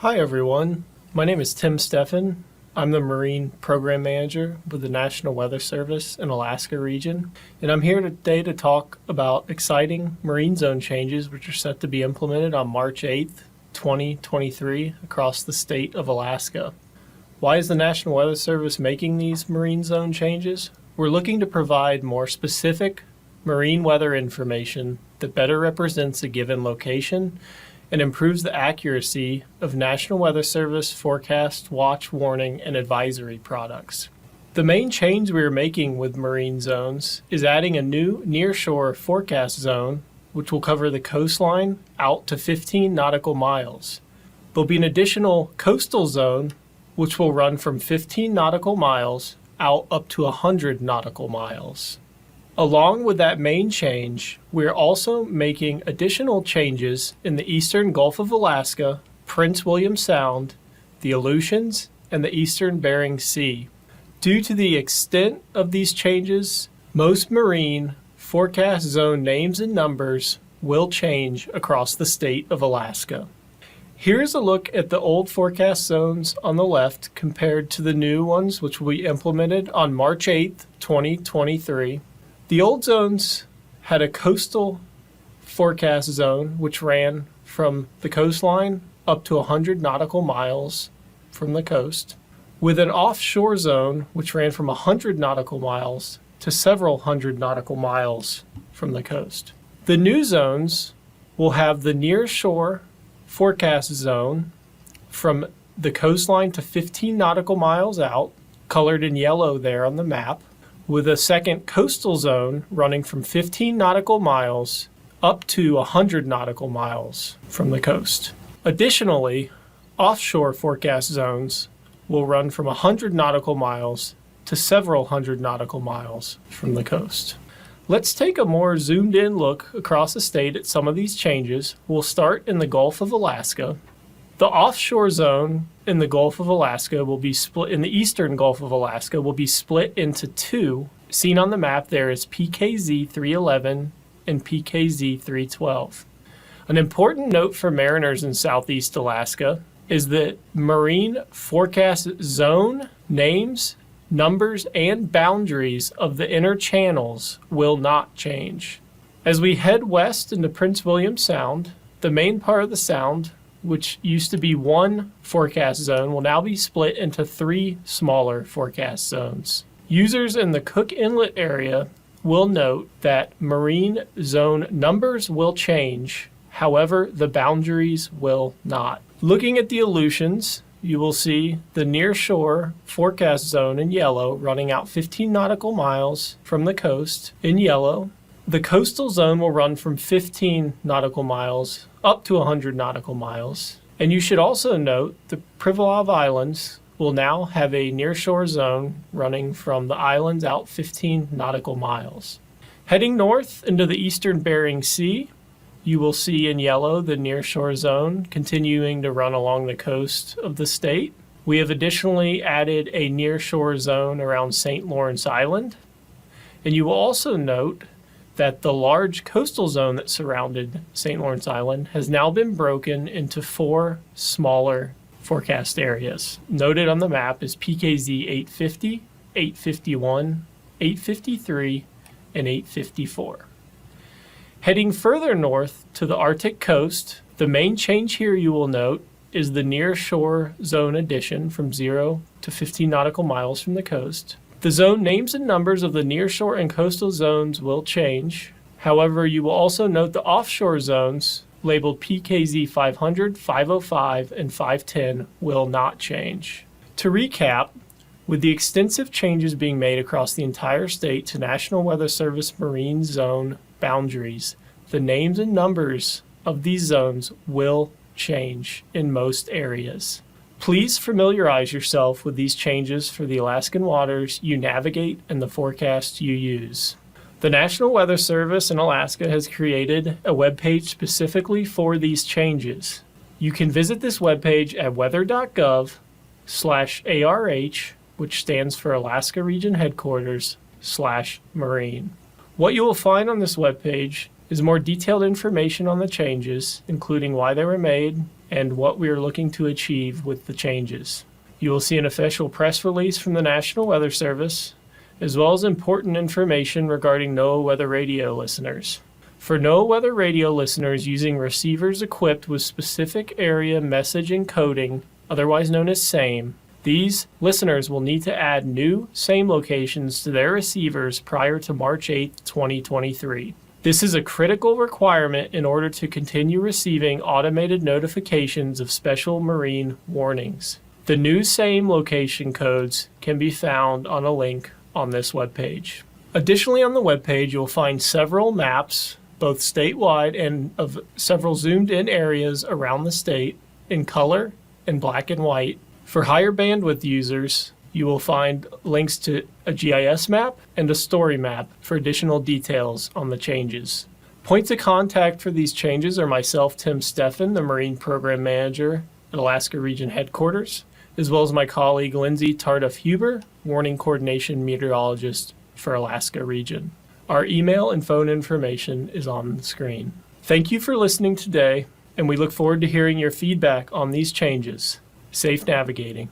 Hi everyone, my name is Tim Steffen. I'm the Marine Program Manager with the National Weather Service in Alaska region, and I'm here today to talk about exciting marine zone changes which are set to be implemented on March 8th, 2023 across the state of Alaska. Why is the National Weather Service making these marine zone changes? We're looking to provide more specific marine weather information that better represents a given location and improves the accuracy of National Weather Service forecast, watch, warning, and advisory products. The main change we are making with marine zones is adding a new nearshore forecast zone, which will cover the coastline out to 15 nautical miles. There'll be an additional coastal zone, which will run from 15 nautical miles out up to 100 nautical miles. Along with that main change, we're also making additional changes in the eastern Gulf of Alaska, Prince William Sound, the Aleutians, and the eastern Bering Sea. Due to the extent of these changes, most marine forecast zone names and numbers will change across the state of Alaska. Here's a look at the old forecast zones on the left compared to the new ones which will be implemented on March 8th, 2023. The old zones had a coastal forecast zone which ran from the coastline up to 100 nautical miles from the coast, with an offshore zone which ran from 100 nautical miles to several hundred nautical miles from the coast. The new zones will have the nearshore forecast zone from the coastline to 15 nautical miles out, colored in yellow there on the map, with a second coastal zone running from 15 nautical miles up to 100 nautical miles from the coast. Additionally, offshore forecast zones will run from 100 nautical miles to several hundred nautical miles from the coast. Let's take a more zoomed in look across the state at some of these changes. We'll start in the Gulf of Alaska. The offshore zone in the Gulf of Alaska will be split, in the eastern Gulf of Alaska, will be split into two. Seen on the map there is PKZ 311 and PKZ 312. An important note for mariners in Southeast Alaska is that marine forecast zone names, numbers, and boundaries of the inner channels will not change. As we head west into Prince William Sound, the main part of the sound, which used to be one forecast zone, will now be split into three smaller forecast zones. Users in the Cook Inlet area will note that marine zone numbers will change, however, the boundaries will not. Looking at the Aleutians, you will see the nearshore forecast zone in yellow running out 15 nautical miles from the coast in yellow. The coastal zone will run from 15 nautical miles up to 100 nautical miles. And you should also note the Pribilof Islands will now have a nearshore zone running from the islands out 15 nautical miles. Heading north into the eastern Bering Sea, you will see in yellow the nearshore zone continuing to run along the coast of the state. We have additionally added a nearshore zone around St. Lawrence Island. And you will also note that the large coastal zone that surrounded St. Lawrence Island has now been broken into four smaller forecast areas. Noted on the map is PKZ 850, 851, 853, and 854. Heading further north to the Arctic coast, the main change here you will note is the nearshore zone addition from 0 to 15 nautical miles from the coast. The zone names and numbers of the nearshore and coastal zones will change. However, you will also note the offshore zones labeled PKZ 500, 505, and 510 will not change. To recap, with the extensive changes being made across the entire state to National Weather Service marine zone boundaries, the names and numbers of these zones will change in most areas. Please familiarize yourself with these changes for the Alaskan waters you navigate and the forecast you use. The National Weather Service in Alaska has created a webpage specifically for these changes. You can visit this webpage at weather.gov/ARH, which stands for Alaska Region Headquarters /Marine. What you will find on this webpage is more detailed information on the changes, including why they were made and what we are looking to achieve with the changes. You will see an official press release from the National Weather Service, as well as important information regarding NOAA Weather Radio listeners. For NOAA Weather Radio listeners using receivers equipped with specific area message encoding, otherwise known as SAME, these listeners will need to add new SAME locations to their receivers prior to March 8, 2023. This is a critical requirement in order to continue receiving automated notifications of special marine warnings. The new SAME location codes can be found on a link on this webpage. Additionally, on the webpage, you'll find several maps, both statewide and of several zoomed-in areas around the state, in color and black and white. For higher bandwidth users, you will find links to a GIS map and a story map for additional details on the changes. Points of contact for these changes are myself, Tim Steffen, the Marine Program Manager at Alaska Region Headquarters, as well as my colleague Lindsay Tarduff-Huber, Warning Coordination Meteorologist for Alaska Region. Our email and phone information is on the screen. Thank you for listening today, and we look forward to hearing your feedback on these changes. Safe navigating.